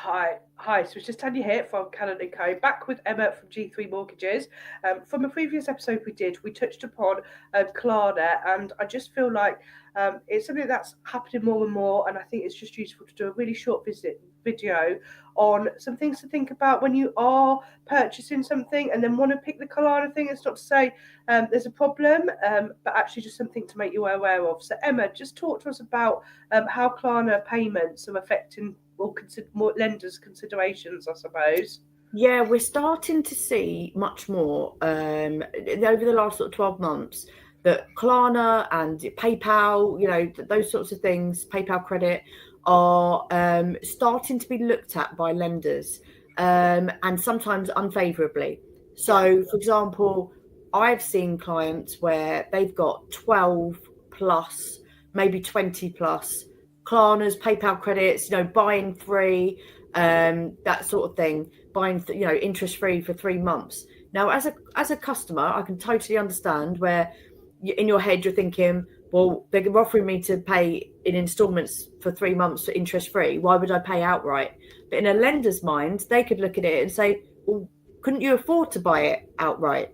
Hi. So it's just Tanya here from Cannon & Co. Back with Emma from G3 Mortgages. From a previous episode we touched upon Klarna, and I just feel like it's something that's happening more and more, and I think it's just useful to do a really short video on some things to think about when you are purchasing something and then want to pick the Klarna thing. It's not to say there's a problem, but actually just something to make you aware of. So Emma, just talk to us about how Klarna payments are affecting or consider more lenders' considerations, I suppose. Yeah, we're starting to see much more over the last sort of 12 months that Klarna and PayPal, those sorts of things, PayPal credit, are starting to be looked at by lenders and sometimes unfavorably. So, for example, I've seen clients where they've got 12 plus, maybe 20 plus Klarna's, PayPal credits, buying free, that sort of thing, buying, interest free for 3 months. Now, as a customer, I can totally understand where in your head you're thinking, well, they're offering me to pay in installments for 3 months for interest free. Why would I pay outright? But in a lender's mind, they could look at it and say, well, couldn't you afford to buy it outright?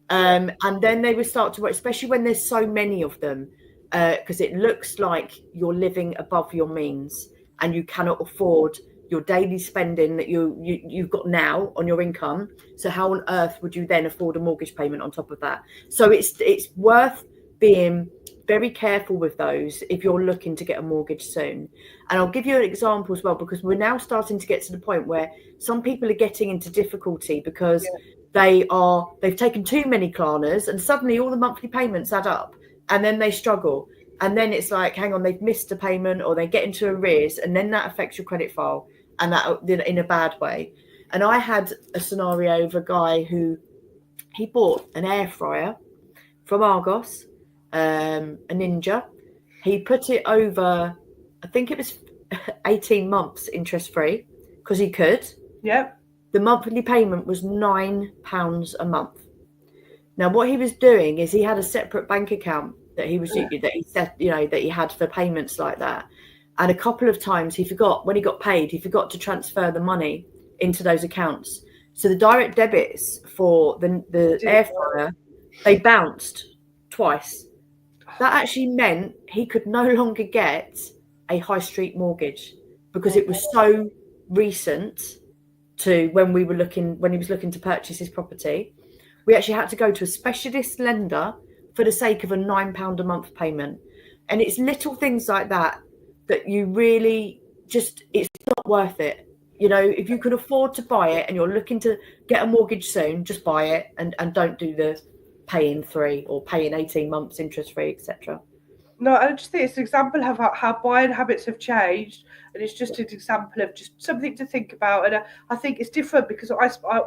And then they would start to work, especially when there's so many of them, because it looks like you're living above your means and you cannot afford your daily spending that you've got now on your income. So how on earth would you then afford a mortgage payment on top of that? So it's worth being very careful with those if you're looking to get a mortgage soon. And I'll give you an example as well, because we're now starting to get to the point where some people are getting into difficulty because they've taken too many Klarnas and suddenly all the monthly payments add up and then they struggle. And then it's like, hang on, they've missed a payment or they get into arrears, and then that affects your credit file, and that in a bad way. And I had a scenario of a guy who he bought an air fryer from Argos, a Ninja. He put it over, I think it was 18 months interest free because he could. Yep. The monthly payment was £9 a month. Now, what he was doing is he had a separate bank account that he had for payments like that. And a couple of times when he got paid, he forgot to transfer the money into those accounts. So the direct debits for the air fryer, they bounced twice. That actually meant he could no longer get a high street mortgage because it was so recent to when he was looking to purchase his property. We actually had to go to a specialist lender for the sake of a £9 a month payment. And it's little things like that you really it's not worth it. If you can afford to buy it and you're looking to get a mortgage soon, just buy it and don't do the paying 3 or paying 18 months interest free, etc. No, I just think it's an example of how buying habits have changed, and it's just an example of just something to think about. And I think it's different because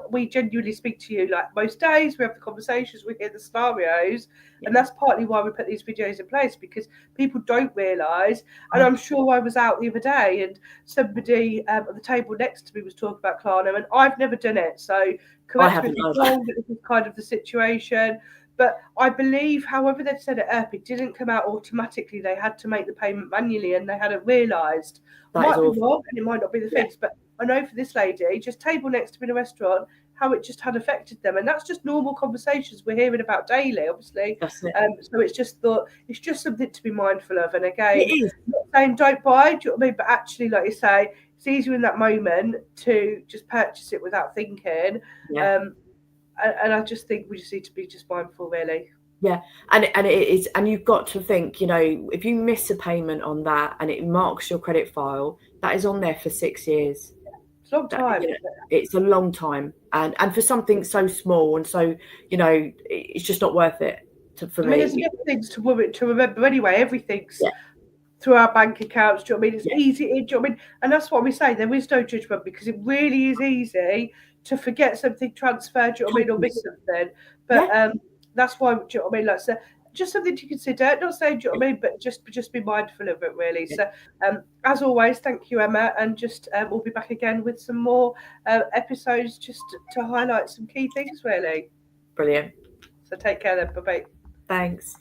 we genuinely speak to you like most days. We have the conversations, we hear the scenarios, and that's partly why we put these videos in place, because people don't realise. And I'm sure I was out the other day and somebody at the table next to me was talking about Klarna, and I've never done it. So correct me if I'm wrong, but this is kind of the situation. But I believe, however they've set it up, it didn't come out automatically. They had to make the payment manually, and they hadn't realised. Might be wrong, and it might not be the fix, but I know for this lady, just table next to me in a restaurant, how it just had affected them. And that's just normal conversations we're hearing about daily, obviously. That's it. So it's just something to be mindful of. And again, not saying don't buy, do you know what I mean? But actually, like you say, it's easier in that moment to just purchase it without thinking. And I just think we just need to be just mindful, really. Yeah, and it is, and you've got to think, if you miss a payment on that and it marks your credit file, that is on there for 6 years. It's a long time. It's a long time, and for something so small and so, it's just not worth it for me. There's enough things to remember anyway. Everything's through our bank accounts. Do you know what I mean? It's easy. Do you know what I mean? And that's what we say. There is no judgment, because it really is easy to forget something transferred. Do you know what I mean? Or miss something. But that's why. Do you know what I mean? Like, so just something to consider. Not saying, do you know what I mean? But just be mindful of it, really. So, as always, thank you, Emma, and just we'll be back again with some more episodes just to highlight some key things, really. Brilliant. So take care then. Bye bye. Thanks.